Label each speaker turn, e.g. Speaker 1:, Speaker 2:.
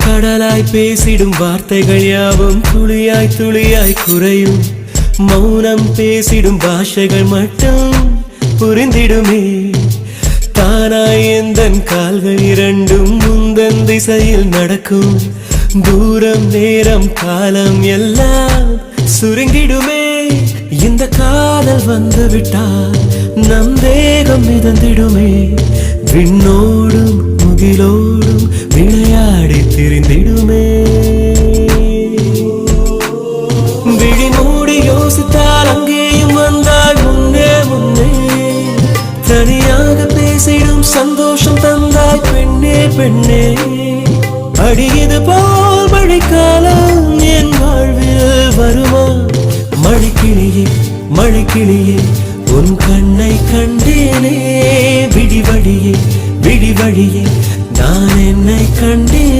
Speaker 1: கடலாய் பேசிடும் வார்த்தைகள் யாவும் துளியாய் துளியாய் குறையும். மௌனம் பேசிடும் பாஷைகள் மட்டும் புரிந்திடுமே. தானாய் எந்தன் கால்கள் இரண்டும் முந்தன் திசையில் நடக்கும். தூரம் நேரம் காலம் எல்லாம் சுருங்கிடுமே. இந்த காதல் வந்து விட்டால் நம் தேகம் மிதந்திடுமே. விண்ணோடும் முகிலோடும் விளையாடி திரிந்திடுமே. விழி மூடி யோசித்தால் அங்கேயும் வந்தால் முன்னே முன்னே. தனியாக பேசிடும் சந்தோஷம் தந்தாய் பெண்ணே பெண்ணே. அடியது போல் மழைக்காலம் என் வாழ்வில் வருமா? மழைக்கிளியே மழைக்கிளியே உன் கண்ணை கண்டேனே. விடிவழியே விடிவழியே நான் என்னை கண்டேன்.